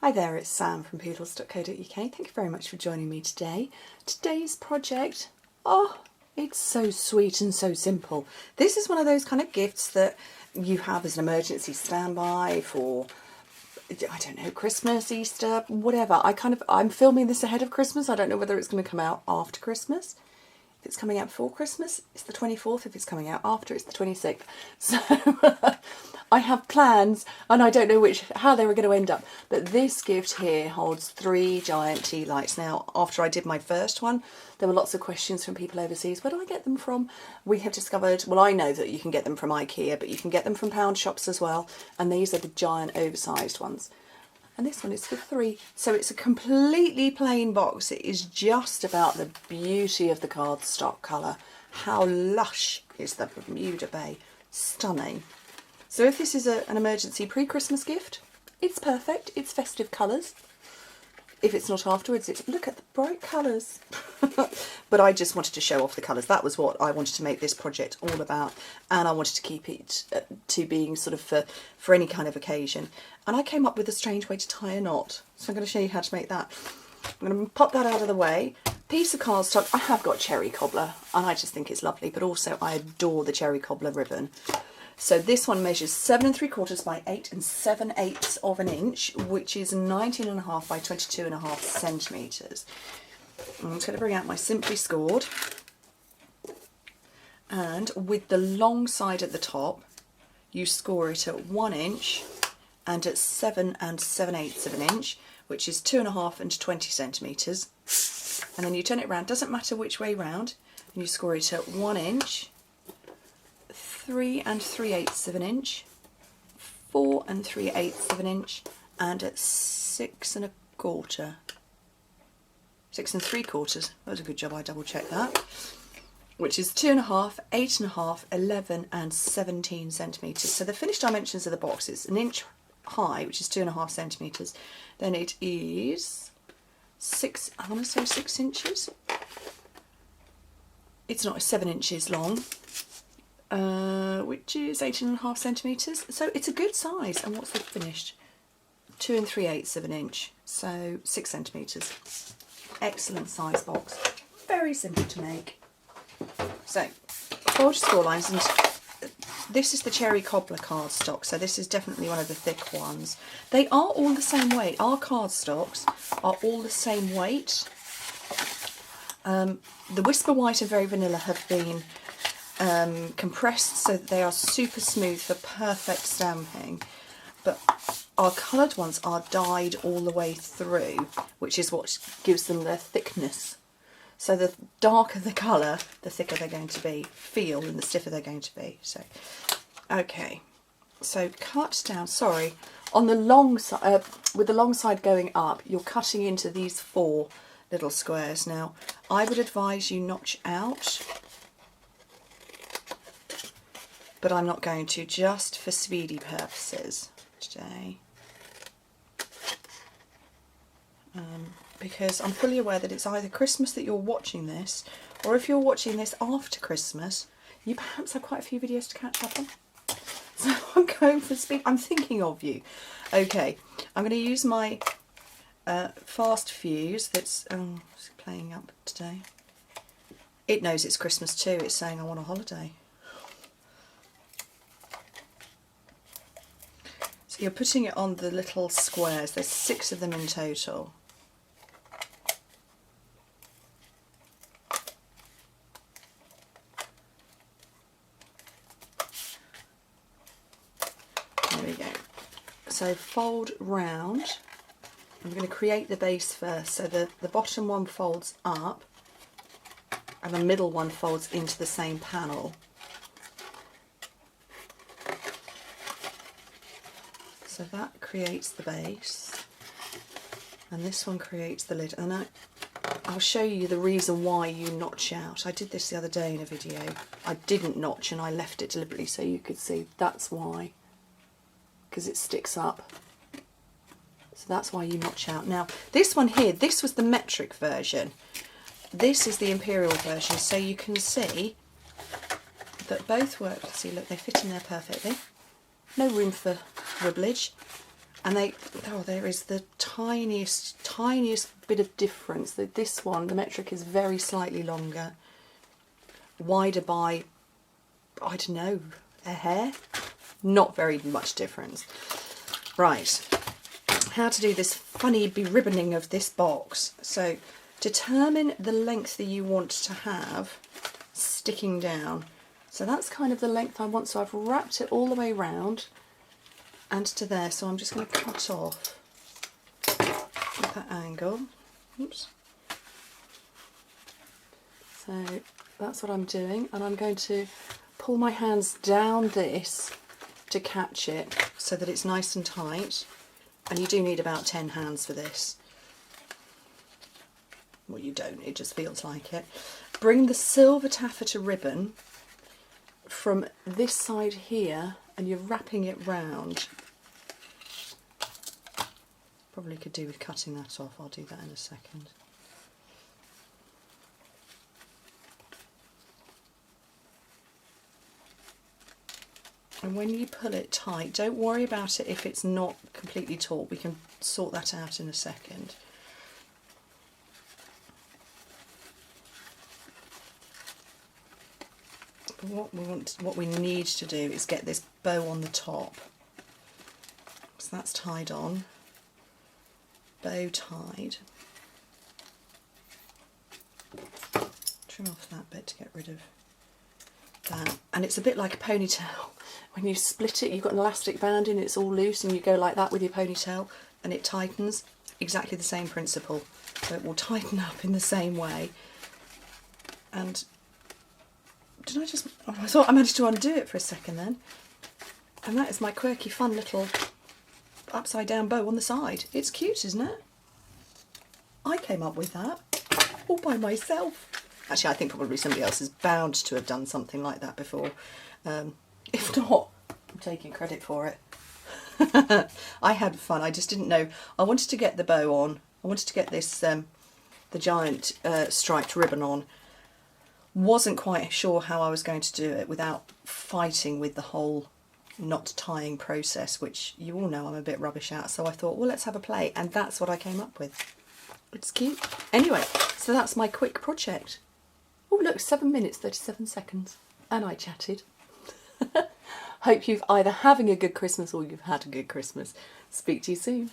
Hi there, it's Sam from Pootles.co.uk. Thank you very much for joining me today. Today's project, oh, it's so sweet and so simple. This is one of those kind of gifts that you have as an emergency standby for, I don't know, Christmas, Easter, whatever. I'm filming this ahead of Christmas. I don't know whether it's going to come out after Christmas. If it's coming out before Christmas, it's the 24th. If it's coming out after, it's the 26th. So I have plans and I don't know how they were going to end up. But this gift here holds 3 giant tea lights. Now, after I did my first one, there were lots of questions from people overseas. Where do I get them from? We have discovered, well, I know that you can get them from IKEA, but you can get them from pound shops as well. And these are the giant oversized ones. And this one is for 3. So it's a completely plain box. It is just about the beauty of the cardstock colour. How lush is the Bermuda Bay. Stunning. So if this is an emergency pre-Christmas gift, it's perfect. It's festive colours. If it's not afterwards, look at the bright colours. But I just wanted to show off the colours. That was what I wanted to make this project all about. And I wanted to keep it to being sort of for any kind of occasion. And I came up with a strange way to tie a knot. So I'm going to show you how to make that. I'm going to pop that out of the way. Piece of cardstock. I have got cherry cobbler and I just think it's lovely. But also I adore the cherry cobbler ribbon. So this one measures 7 3/4 by 8 7/8 of an inch, which is 19.5 by 22.5 centimetres. I'm just going to bring out my Simply Scored, and with the long side at the top, you score it at 1 inch and at 7 7/8 of an inch, which is 2.5 and 20 centimetres. And then you turn it round, doesn't matter which way round, and you score it at 1 inch, 3 3/8 of an inch, 4 3/8 of an inch, and at 6 1/4. 6 3/4. That was a good job, I double checked that. Which is 2.5, 8.5, 11 and 17 centimetres. So the finished dimensions of the box is 1 inch high, which is 2.5 centimetres. Then it is 6, I want to say 6 inches. It's not 7 inches long. Which is 18.5 centimetres. So it's a good size. And what's the finished? 2 3/8 of an inch. So 6 centimetres. Excellent size box. Very simple to make. So, fold your score lines, and this is the cherry cobbler cardstock. So this is definitely one of the thick ones. They are all the same weight. Our cardstocks are all the same weight. The Whisper White and Very Vanilla have been compressed so that they are super smooth for perfect stamping, but our coloured ones are dyed all the way through, which is what gives them their thickness. So the darker the colour, the thicker they're going to be, and the stiffer they're going to be. So, okay, so cut down, sorry, on the long side, with the long side going up, you're cutting into these 4 little squares. Now, I would advise you notch out, but I'm not going to, just for speedy purposes today, because I'm fully aware that it's either Christmas that you're watching this, or if you're watching this after Christmas, you perhaps have quite a few videos to catch up on. So I'm going for speed. I'm thinking of you. Okay, I'm going to use my fast fuse that's it's playing up today. It knows it's Christmas too. It's saying I want a holiday. So you're putting it on the little squares. There's 6 of them in total. There we go. So fold round. I'm going to create the base first. So the bottom one folds up and the middle one folds into the same panel. So that creates the base, and this one creates the lid. And I'll show you the reason why you notch out. I did this the other day in a video. I didn't notch and I left it deliberately so you could see. That's why, because it sticks up. So that's why you notch out. Now this one here, this was the metric version. This is the imperial version, so you can see that both work. See, look, they fit in there perfectly. No room for ribblage. And there is the tiniest bit of difference. This one, the metric is very slightly longer, wider by, I don't know, a hair. Not very much difference. Right, how to do this funny be-ribboning of this box. So determine the length that you want to have sticking down. So that's kind of the length I want. So I've wrapped it all the way round and to there. So I'm just going to cut off at that angle. Oops. So that's what I'm doing, and I'm going to pull my hands down this to catch it so that it's nice and tight. And you do need about 10 hands for this. Well, you don't, it just feels like it. Bring the silver taffeta ribbon from this side here and you're wrapping it round. Probably could do with cutting that off, I'll do that in a second. And when you pull it tight, don't worry about it if it's not completely taut. We can sort that out in a second. But what we need to do is get this bow on the top. So that's tied on. Bow tied. Trim off that bit to get rid of that. And it's a bit like a ponytail. When you split it, you've got an elastic band in, it's all loose, and you go like that with your ponytail and it tightens. Exactly the same principle. So it will tighten up in the same way. And did I just... Oh, I thought I managed to undo it for a second then. And that is my quirky, fun little upside down bow on the side. It's cute, isn't it? I came up with that all by myself. Actually, I think probably somebody else is bound to have done something like that before. If not, I'm taking credit for it. I had fun. I just didn't know. I wanted to get the bow on. I wanted to get this the giant striped ribbon on. Wasn't quite sure how I was going to do it without fighting with the whole knot tying process, which you all know I'm a bit rubbish at. So I thought, well, let's have a play, and that's what I came up with. It's cute. Anyway, so that's my quick project. Oh look, 7 minutes 37 seconds, and I chatted. Hope you've either having a good Christmas or you've had a good Christmas. Speak to you soon.